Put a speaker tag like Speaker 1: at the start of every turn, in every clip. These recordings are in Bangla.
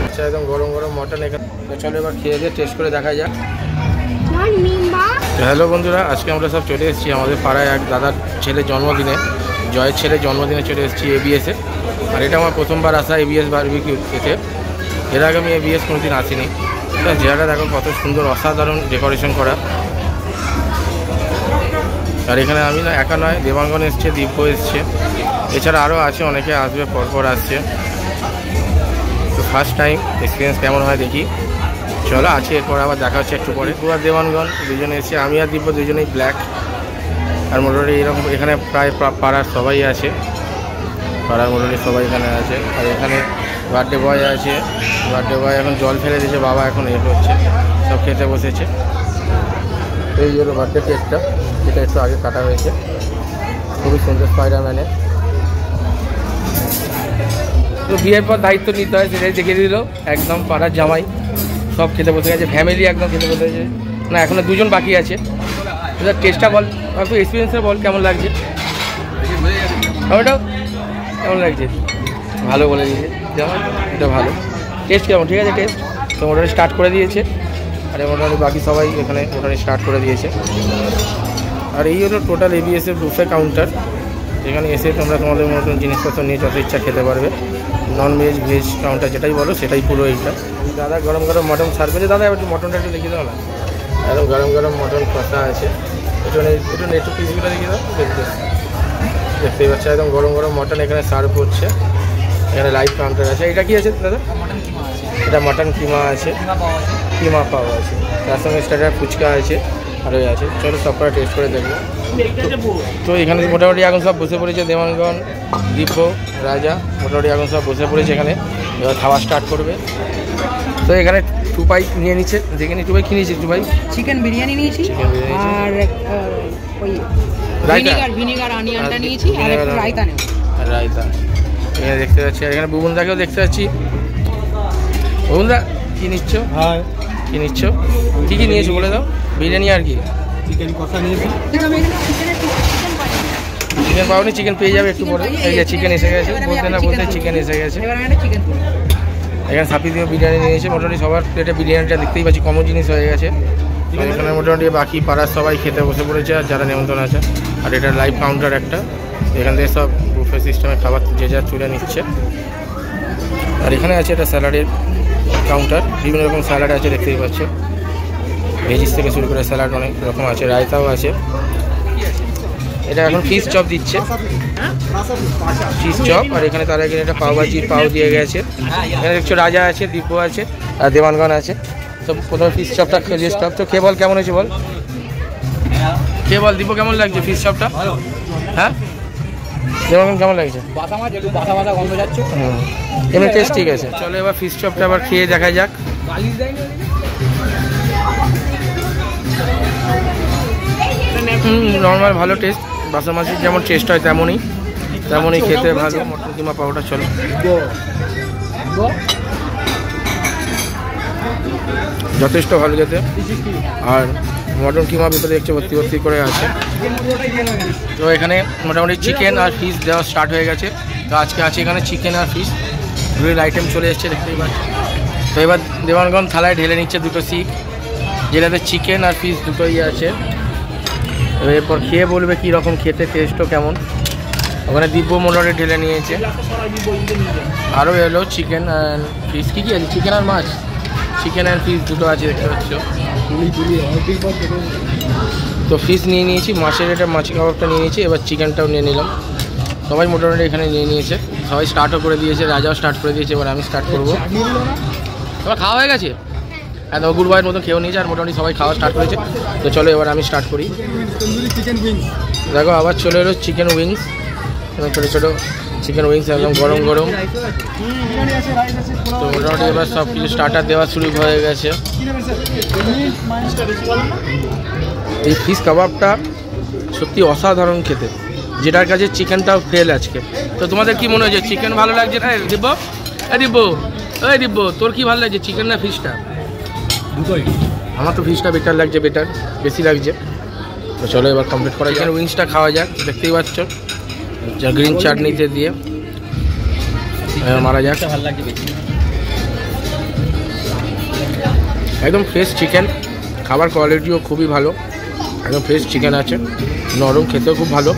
Speaker 1: আচ্ছা, একদম গরম গরম মটন এখানে। চলো এবার খেয়ে দিয়ে টেস্ট করে দেখা যাক। হ্যালো বন্ধুরা, আজকে আমরা সব চলে এসেছি আমাদের পাড়ায় এক দাদার ছেলের জন্মদিনে, জয়ের ছেলের জন্মদিনে চলে এসেছি এবিএসে। আর এটা আমার প্রথমবার আসা এবিএস বারবিকিউ খেতে। এর আগে আমি এবিএস কোনোদিন আসিনি। জায়গাটা দেখো কত সুন্দর, অসাধারণ ডেকোরেশন করা। আর এখানে আমি না একা নয়, দেবাঙ্গন এসছে, দিব্য এসছে, এছাড়া আরও আছে, অনেকে আসবে, পরপর আসছে। তো ফার্স্ট টাইম এক্সপিরিয়েন্স কেমন হয় দেখি। চলো আছে, এরপর আবার দেখা হচ্ছে একটু পরে। দিব্য আর দেবাঙ্গন দুজনে এসছে, আমি আর দিব্য দুজনেই ব্ল্যাক। আর মোটামুটি এরকম এখানে প্রায় পাড়ার সবাই আছে, পাড়ার মোটামুটি সবাই এখানে আছে। আর এখানে বার্থডে বয় আছে, বার্থডে বয় এখন জল ফেলে দিয়েছে, বাবা এখন এ করছে, সব খেতে বসেছে। এই হলো বার্থডে কেকটা, যেটা একটু আগে কাটা হয়েছে, খুবই সুন্দর স্পাইডারম্যানে। তো বিয়ের পর দায়িত্ব নিতে হয়, সেটাই দেখে দিল। একদম পাড়ার জামাই, সব খেতে বসে গেছে, ফ্যামিলি একদম খেতে বসে গেছে। না, এখনও দুজন বাকি আছে। টেস্টটা বল, একটু এক্সপিরিয়েন্সটা বল, কেমন লাগছে? ওটাও কেমন লাগছে? ভালো বলে দিয়েছে, যেমন এটা ভালো। টেস্ট কেমন? ঠিক আছে টেস্ট। তো মোটামুটি স্টার্ট করে দিয়েছে, আর মোটামুটি বাকি সবাই এখানে মোটামুটি স্টার্ট করে দিয়েছে। আর এই হলো টোটাল এবিএসের বুফে কাউন্টার, যেখানে এসে তোমরা তোমাদের মতন জিনিসপত্র নিয়ে যত ইচ্ছা খেতে পারবে। নন ভেজ, ভেজ কাউন্টার যেটাই বলো সেটাই পুরো এইটা। দাদা গরম গরম মটন সার্ভ করেছে। দাদা একটু মটনটা একটু দেখিয়ে দাও না। একদম গরম গরম মটন কষা আছে, একটু পিসগুলো দেখিয়ে দাও। দেখতেই পাচ্ছি একদম গরম গরম মটন এখানে সার্ভ করছে। এখানে লাইভ কাউন্টার আছে। এটা কি আছে দাদা? এটা মটন কিমা আছে, কিমা পাওয়া আছে, তার সঙ্গে স্টার্টার ফুচকা আছে, আরও আছে। চলো সবটা টেস্ট করে দেখবো। তো এখানে মোটামুটি এখন সব বসে পড়েছে, দেবাঙ্গন, দিব্য, রাজা মোটামুটি এখন সব বসে পড়েছে এখানে। এবার খাওয়া স্টার্ট করবে। তো এখানে টুপাই নিয়ে নিচ্ছে, দেখে নি টুপাই কিনেছি। টুপাই
Speaker 2: চিকেন বিরিয়ানি নিয়েছি, আর ওই ভিনেগার অনিয়নটা নিয়েছি, আর একটু রায়তা নেব।
Speaker 1: রায়তা এখানে দেখতে পাচ্ছি। আর এখানে বুবুনদাকেও দেখতে পাচ্ছি। বুবুনদা কী নিচ্ছ? হ্যাঁ, কী নিচ্ছ? কী কী নিয়েছো বলে দাও। বিরিয়ানি আর কি? চিকেন কষা নিয়েছি। চিকেন পাওনি? চিকেন পেয়ে যাবে একটু পরে। এই যে চিকেন এসে গেছে, বলতে না বলতে চিকেন এসে গেছে। এখানে সাপি দিয়ে বিরিয়ানি নিয়েছে। মোটামুটি সবার প্লেটে বিরিয়ানিটা দেখতেই পাচ্ছি কমন জিনিস হয়ে গেছে। এখানে মোটামুটি বাকি পাড়ার সবাই খেতে বসে পড়েছে, আর যারা নিমন্ত্রণ আছে। আর এটা লাইভ কাউন্টার একটা, এখান থেকে সব বুফে সিস্টেমে খাবার যে যা চুলে নিচ্ছে। আর এখানে আছে এটা স্যালাডের কাউন্টার, বিভিন্ন রকম স্যালাড আছে দেখতেই পাচ্ছ। ভেজিস থেকে শুরু করে স্যালাড অনেক রকম আছে, রায়তাও আছে। এটা এখন ফিশ চপ দিচ্ছে, ফিশ চপ। আর এখানে তার আগে এটা পাওভাজির পাও দিয়ে গেছে। এখানে দেখছো রাজা আছে, দিব্য আছে, আর দেবাঙ্গন আছে। তো প্রথমে ফিশ চপটা ফিশ চপ তো খেয়ে বল কেমন হয়েছে বল। খেয়ে বল দিব্য কেমন লাগছে ফিশ চপটা? হ্যাঁ দেবাঙ্গন কেমন লাগছে? এমনি টেস্ট ঠিক আছে। চলো এবার ফিশ চপটা আবার খেয়ে দেখা যাক। নর্মাল ভালো টেস্ট, বাসা মাছের যেমন টেস্ট হয় তেমনই খেতে ভালো। মটন কিমা পাউডার চলো। যথেষ্ট ভালো খেতে। আর মটন কিমা ভিতরে দেখছে ভর্তি করে আছে। তো এখানে মোটামুটি চিকেন আর ফিশ দেওয়া স্টার্ট হয়ে গেছে। তো আজকে আছে এখানে চিকেন আর ফিশ দুটো আইটেম চলে এসছে দেখতেই পাচ্ছি। তো এবার দেবাঙ্গন থালায় ঢেলে নিচ্ছে দুটো শিক, যেটাতে চিকেন আর ফিশ দুটোই আছে। এরপর খেয়ে বলবে কী রকম খেতে, টেস্টও কেমন। ওখানে দিব্য মোটামুটি ঢেলে নিয়েছে। আরও এলো চিকেন অ্যান্ড ফিশ। কী কী আছে? চিকেন আর মাছ, চিকেন অ্যান্ড ফিশ দুটো আছে দেখতে পাচ্ছ। তো ফিশ নিয়ে নিয়েছি, মাছের এটা মাছি কাবাবটা নিয়ে নিয়েছি, এবার চিকেনটাও নিয়ে নিলাম। সবাই মোটামুটি এখানে নিয়ে নিয়েছে, সবাই স্টার্টও করে দিয়েছে, রাজাও স্টার্ট করে দিয়েছে। এবার আমি স্টার্ট করবো। তোমার খাওয়া হয়ে গেছে? হ্যাঁ, তো গুরুবারের মতো খেয়েও নিয়েছে, আর মোটামুটি সবাই খাওয়া স্টার্ট করেছে। তো চলো এবার আমি স্টার্ট করি। দেখো আবার চলে এলো চিকেন উইংস, ছোটো ছোটো চিকেন উইংস একদম গরম গরম। তো মোটামুটি এবার সব কিছু স্টার্টার দেওয়া শুরু হয়ে গেছে। এই ফিশ কাবাবটা সত্যি অসাধারণ খেতে, যেটার কাছে চিকেনটাও ফেল আজকে। তো তোমাদের কি মনে হয়েছে? চিকেন ভালো লাগছে না দিব্য? দিব্য তোর কি ভালো লাগছে, চিকেন না ফিশটা? দুটোই। আমার তো ফিশটা বেটার লাগছে, বেশি লাগছে। তো চলো এবার কমপ্লিট করা যাক। উইংসটা খাওয়া যাক। দেখতেই পাচ্ছ গ্রিন চাটনিতে দিয়ে মারা যাক।
Speaker 3: ভালো লাগছে বেশি।
Speaker 1: একদম ফ্রেশ চিকেন, খাবার কোয়ালিটিও খুবই ভালো, একদম ফ্রেশ চিকেন আছে, নরম, খেতেও খুব ভালো।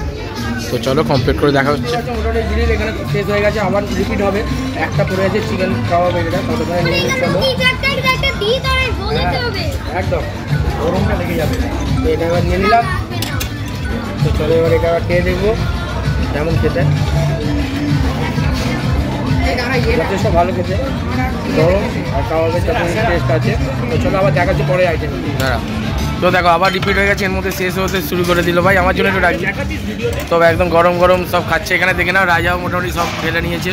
Speaker 1: তো চলো কমপ্লিট করে দেখা হচ্ছে। মোটামুটি গ্রিল এখানে শেষ হয়ে গেছে, আবার রিপিট হবে। একটা পড়ে আছে চিকেন কাবাব, এটা কতক্ষণে নিয়ে নিচ্ছে একদম গরমটা লেগে যাবে। তো এটা এবার নিয়ে নিলাম। তো চলো এবার এটা আবার খেয়ে দেখবো কেমন খেতে। যথেষ্ট ভালো খেতে, গরম আর কাবাবের যথেষ্ট টেস্ট আছে। তো চলো আবার দেখাচ্ছি পরে আইটেম। হ্যাঁ, তো দেখো আবার রিপিট হয়ে গেছে, এর মধ্যে শেষ হতে শুরু করে দিল ভাই। আমার জন্য একটু রাখি, তবে একদম গরম গরম সব খাচ্ছে এখানে। দেখে নাও, রাজাও মোটামুটি সব ঢেলে নিয়েছে।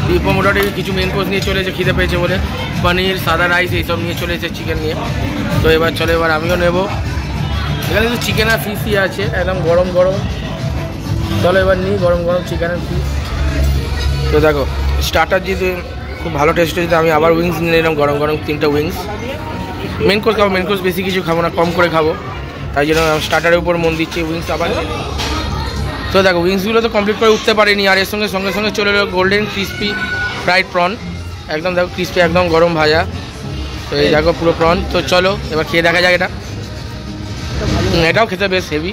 Speaker 1: দীপও মোটামুটি কিছু মেন কোর্স নিয়ে চলেছে, খিদে পেয়েছে বলে। পনির, সাদা রাইস এইসব নিয়ে চলে এসেছে চিকেন নিয়ে। তো এবার চলো এবার আমিও নেবো। এখানে কিন্তু চিকেন আর ফিশই আছে, একদম গরম গরম। চলো এবার নিই গরম গরম চিকেন আর ফিশ। তো দেখো স্টার্টার যদি খুব ভালো টেস্ট হয়েছে, আমি আবার উইংস নিয়ে নিলাম গরম গরম 3টা উইংস। মেন কোর্স খাবো, মেন কোর্স বেশি কিছু খাবো না, কম করে খাবো, তাই জন্য স্টার্টারের উপর মন দিচ্ছি। উইংস আবার, তো দেখো উইংসগুলো তো কমপ্লিট করে উঠতে পারিনি, আর এর সঙ্গে সঙ্গে সঙ্গে চলে এলো গোল্ডেন ক্রিস্পি ফ্রাইড প্রন। একদম দেখো ক্রিস্পি, একদম গরম ভাজা। তো এই দেখো পুরো প্রন। তো চলো এবার খেয়ে দেখা যাক এটা। এটাও খেতে বেশ হেভি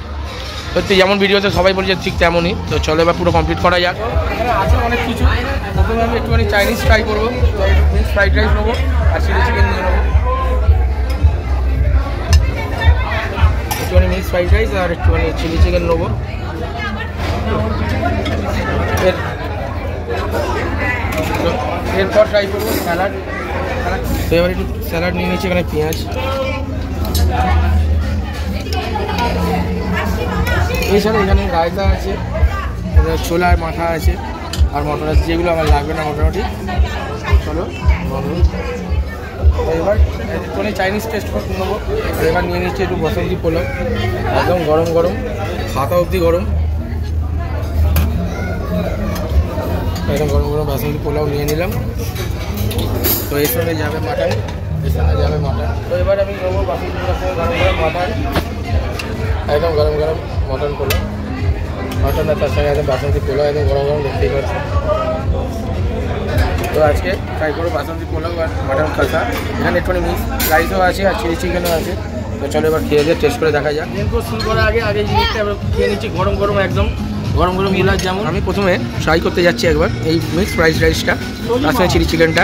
Speaker 1: সত্যি, যেমন ভিডিওতে সবাই বলছে ঠিক তেমনই। তো চলো এবার পুরো কমপ্লিট করা যাক। আছে অনেক কিছু। প্রথমে আমি একটুখানি চাইনিজ ট্রাই করবো, মিক্স ফ্রাইড রাইস নেবো আর চিলি চিকেন নিয়ে নেবো। একটুখানি মিক্স ফ্রাইড রাইস আর একটুখানি চিলি চিকেন নেবো। এরপর ট্রাই করবো স্যালাড। তো এবার একটু স্যালাড নিয়ে নিচ্ছি, এখানে পেঁয়াজ, এছাড়া এখানে রায়তা আছে, ছোলার মাথা আছে আর মটর আছে, যেগুলো আমার লাগবে না মোটামুটি। চলো এবার একটুখানি চাইনিজ টেস্ট করে নেবো। এবার নিয়ে নিচ্ছি একটু বাসমতি পোলাও, একদম গরম গরম, হাতা অবধি গরম, একদম গরম গরম বাসমতি পোলাও নিয়ে নিলাম। তো এর সঙ্গে যাবে মাটন, এর সঙ্গে যাবে মাটন। তো এবার আমি নেবো বাসমতি পোলাওর সঙ্গে গরম গরম মাটন, একদম গরম গরম মটন পোলাও। মটন আর তার সঙ্গে একদম বাসমতি পোলাও, একদম গরম গরম দেখতেই পাচ্ছি। তো আজকে ট্রাই করবো বাসমতি পোলাও আর মাটন কষা। এখানে একটুখানি মিক্স রাইসও আছে আর চিলি চিকেনও আছে। তো চলো এবার খেয়ে দিয়ে টেস্ট করে দেখা যাক। মেন কোর্স শুরু করার আগে আগে জিনিসটা এবার খেয়ে নিচ্ছি গরম গরম, একদম গরম গরম গুলাব জামুন। আমি প্রথমে ট্রাই করতে যাচ্ছি একবার এই মিক্স ফ্রাইড রাইসটা, তার সঙ্গে চিলি চিকেনটা।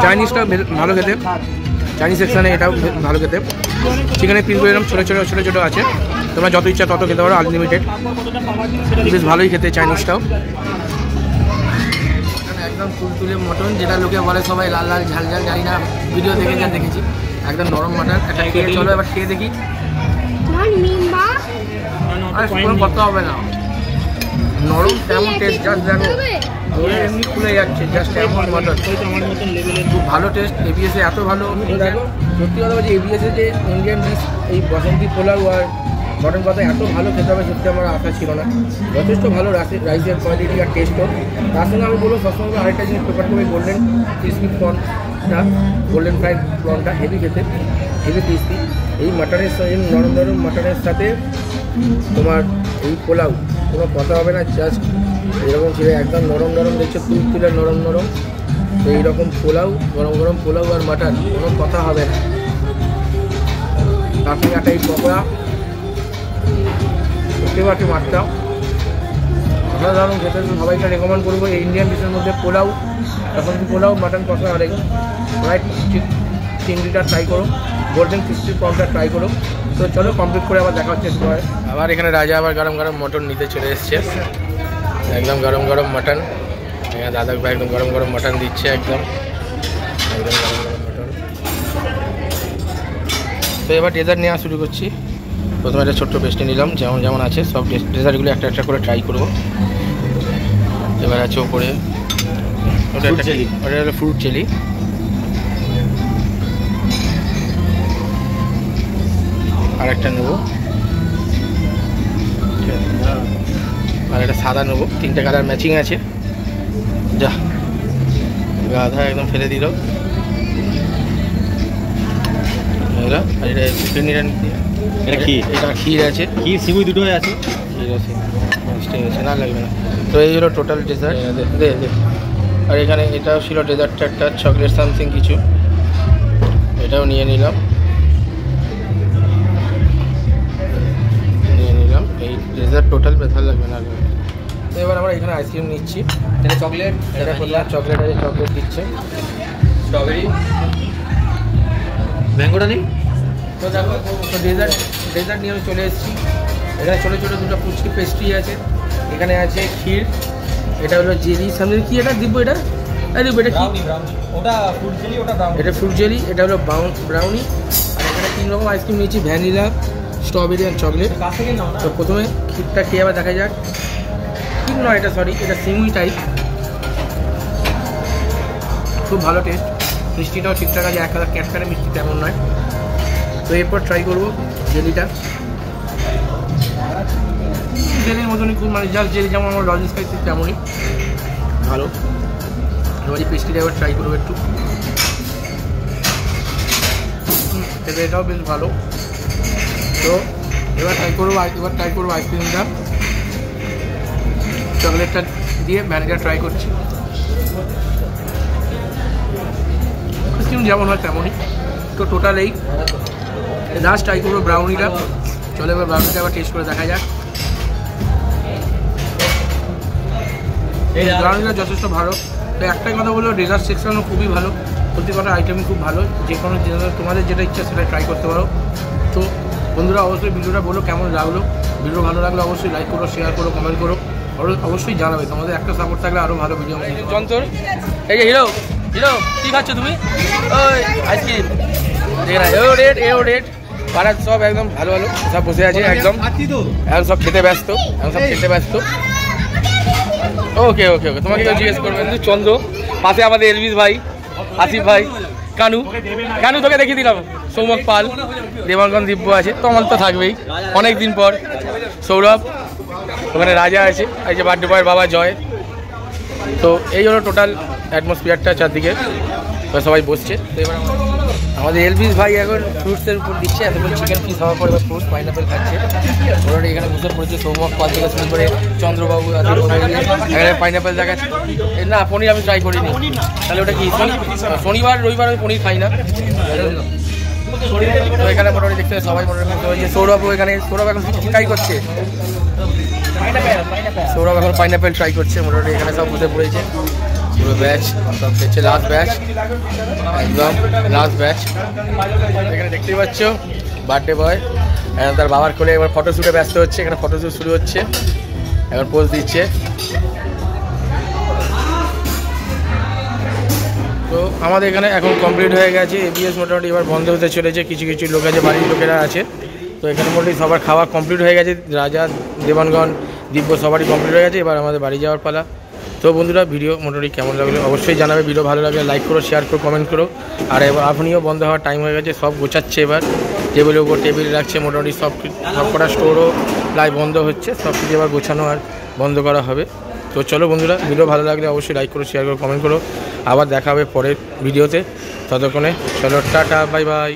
Speaker 1: চাইনিজটা ভালো খেতে, চাইনিজ সেকশানে এটাও ভালো খেতে। চিকেনের পিসগুলো এরকম ছোটো ছোটো ছোটো ছোটো আছে, তোমরা যত ইচ্ছা তত খেতে পারো, আনলিমিটেড। বেশ ভালোই খেতে চাইনিজটাও। একদম তুলতুলে মটন, যেটা লোকে বলে সবাই লাল লাল ঝাল ঝাল, জানি না, ভিডিও দেখে যা দেখেছি। একদম নরম মটন, একটা খেয়ে চলো এবার খেয়ে দেখি। আর কোনো কথা হবে না, নরম তেমন টেস্ট, জাস্ট দেখো এমনি খুলে যাচ্ছে, জাস্ট এমন মটন, খুব ভালো টেস্ট। এবিএসে এত ভালো, দেখো সত্যি কথা বলছি, এবিএসে যে ইন্ডিয়ান ডিশ এই বাসমতি পোলাও আর মটন কথা এত ভালো খেতে হবে সত্যি আমার আশা ছিল না। যথেষ্ট ভালো রাইসের কোয়ালিটি আর টেস্টও। তার সঙ্গে আমি বলবো সবসময় আরেকটা জিনিস প্রেফার করবো, গোল্ডেন ক্রিস্পি প্রনটা, গোল্ডেন ফ্রাইড প্রনটা হেভি খেতে, হেভি টেস্টি। এই মাটনের সাথে নরম নরম মাটনের সাথে তোমার এই পোলাও কোনো কথা হবে না, জাস্ট এরকম ছিল একদম নরম নরম, দেখছো তুলে নরম নরম। তো এইরকম পোলাও, গরম গরম পোলাও আর মাটন, কোনো কথা হবে না। তার সঙ্গে একটা এই পকোড়া, সত্যি মারতাম অসাধারণ খেতে। সবাইকে রেকমেন্ড করবো এই ইন্ডিয়ান ডিশের মধ্যে পোলাও, বাসমতি পোলাও, মাটন কষা আর ফ্রাইড চিংড়িটা ট্রাই করো, গোল্ডেন ক্রিস্পি প্রনটা ট্রাই করো। তো চলো কমপ্লিট করে আবার দেখা হচ্ছে। আবার এখানে রাজা আবার গরম গরম মটন নিতে চলে এসছে, একদম গরম গরম মটন। এখানে দাদা ভাই একদম গরম গরম মটন দিচ্ছে, একদম একদম গরম গরম মটন। তো এবার ডেজার্ট নেওয়া শুরু করছি। প্রথমে একটা ছোট্ট পেস্ট্রি নিলাম, যেমন যেমন আছে সব ডেজার্টগুলো একটা একটা করে ট্রাই করবো। এবার আছে ওপরে ওটা হলো ফ্রুট চিলি, আর একটা নেবো, আর একটা সাদা নেবো, 3টে কালার ম্যাচিং আছে। যা গাধা একদম ফেলে দিল। আর এটা ক্ষীর আছে, ক্ষীর সিমুই দুটোই আছে, ক্ষীর আছে। ঠিক আছে, না লাগবে না। তো এই হলো টোটাল ডেজার্ট। দে দে। আর এখানে এটাও ছিল ডেজার্টটা, একটা চকলেট সামথিং কিছু, এটাও নিয়ে নিলাম। এই ডেজার্ট টোটাল ভালো লাগবে না। তো এবার আমরা এখানে আইসক্রিম নিচ্ছি।
Speaker 3: এটা চকলেট,
Speaker 1: এটা কোথায় চকলেট আছে, চকলেট দিচ্ছে,
Speaker 3: স্ট্রবেরি, ম্যাঙ্গোটা নেই।
Speaker 1: তো দেখো, তো ডেজার্ট নিয়ে আমি চলে এসেছি। এখানে ছোটো ছোটো দুটো ফুচকি পেস্ট্রি আছে, এখানে আছে ক্ষীর, এটা হলো জেলি সামনে কি, এটা দিব, এটা দিব, এটা কি,
Speaker 3: ওটা ফ্রুট জেলি, ওটা ব্রাউনি।
Speaker 1: এটা ফ্রুট জেলি, এটা হলো ব্রাউনি। আর এখানে 3 রকম আইসক্রিম নিয়েছি, ভ্যানিলা, স্ট্রবেরি আর চকলেট। তো প্রথমে ক্ষীরটা খেয়ে আবার দেখা যাক। ক্ষীর নয় এটা, সরি, এটা সিমুই টাইপ, খুব ভালো টেস্ট। মিষ্টিটাও ঠিকঠাক আছে, একটা ক্যাটকাটে মিষ্টি তেমন নয়। তো এরপর ট্রাই করবো জেলিটা। জেলির মতনই খুব, মানে জাস্ট জেলি যেমন আমার লজেন্স খাইছি তেমনই ভালো। এবার এই পেস্ট্রিটা এবার ট্রাই করবো একটু। এটাও বেশ ভালো। তো এবার ট্রাই করবো আইসক্রিমটা, চকলেটটা দিয়ে ভ্যানিলা ট্রাই করছি। আইসক্রিম যেমন হয় তেমনই। তো টোটাল এই লাস্ট ট্রাই করবো ব্রাউনিটা। চলো এবার ব্রাউনিটা আবার টেস্ট করে দেখা যাক। এই ব্রাউনিটা যথেষ্ট ভালো। তো একটাই কথা বলবো, ডেজার্ট সেকশনও খুবই ভালো, প্রতি কটা আইটেমই খুব ভালো। যে কোনো তোমাদের যেটা ইচ্ছা সেটা ট্রাই করতে পারো। তো বন্ধুরা অবশ্যই ভিডিওটা বলো কেমন লাগলো। ভিডিও ভালো লাগলে অবশ্যই লাইক করো, শেয়ার করো, কমেন্ট করো, অবশ্যই জানাবে। তোমাদের একটা সাপোর্ট থাকলে আরও ভালো ভিডিও। যন্ত্র এই যে হিরো কী খাচ্ছ তুমি? ওই আইসক্রিম, এও রেট পাড়ার সব একদম ভালো ভালো সব বসে আছে, একদম সব খেতে ব্যস্ত, ওকে ওকে ওকে। তোমাকে কেউ জিজ্ঞেস করবেন চন্দ্র, পাশে আমাদের এলভিস ভাই, আসিফ ভাই, কানু তোকে দেখিয়ে দিলাম, সৌমক পাল, দেবাঙ্গন দিব্য আছে, তো আমার তো থাকবেই অনেক দিন পর। সৌরভ, ওখানে রাজা আছে, এই যে বার্থডে বয়ের বাবা জয়। তো এই হলো টোটাল অ্যাটমসফিয়ারটা চারদিকে, সবাই বসছে। তো এবার আমাদের এলভিস ভাই এখন ফ্রুটসের উপর দিচ্ছে, এতক্ষণ চিকেন পিস হওয়ার পর এবার ফ্রুটস পাইনাপেল খাচ্ছে। ওরা এখানে বসে পড়েছে, সৌমক পাল থেকে শুরু করে চন্দ্রবাবু, এখানে পাইনাপেল দেখাচ্ছে। না পনির আমি ট্রাই করিনি, তাহলে ওটা কি শনিবার রবিবার আমি পনির খাই না। তো এখানে মোটামুটি দেখতে সবাই মোটামুটি সৌরভ এখন ট্রাই করছে, সৌরভ এখন পাইনাপেল ট্রাই করছে। মোটামুটি এখানে সব বসে পড়েছে, পুরো ব্যাচ সব দেখছে, লাস্ট ব্যাচ, একদম লাস্ট ব্যাচ। এখানে দেখতেই পাচ্ছ বার্থডে বয় তার বাবার কোলে এবার ফটোশ্যুটে ব্যস্ত হচ্ছে। এখানে ফটোশ্যুট শুরু হচ্ছে, এখন পোজ দিচ্ছে। তো আমাদের এখানে এখন কমপ্লিট হয়ে গেছে এবিএস, মোটামুটি এবার বন্ধ হতে চলেছে। কিছু কিছু লোক আছে, বাড়ির লোকেরা আছে। তো এখানে মোটামুটি সবার খাওয়া কমপ্লিট হয়ে গেছে, রাজা, দেবানগণ, দিব্য সবারই কমপ্লিট হয়ে গেছে। এবার আমাদের বাড়ি যাওয়ার পালা। তো বন্ধুরা ভিডিও মোটামুটি কেমন লাগলো অবশ্যই জানাবে। ভিডিও ভালো লাগলে লাইক করো, শেয়ার করো, কমেন্ট করো। আর এবার আপনিও বন্ধ হওয়ার টাইম হয়ে গেছে, সব গোছাচ্ছে এবার, টেবিলের উপর টেবিল রাখছে, মোটামুটি সব কটা স্টোরও প্রায় বন্ধ হচ্ছে, সব কিছু এবার গোছানো আর বন্ধ করা হবে। তো চলো বন্ধুরা, ভিডিও ভালো লাগলে অবশ্যই লাইক করো, শেয়ার করো, কমেন্ট করো। আবার দেখা হবে পরের ভিডিওতে, ততক্ষণে চলো টাটা, বাই বাই।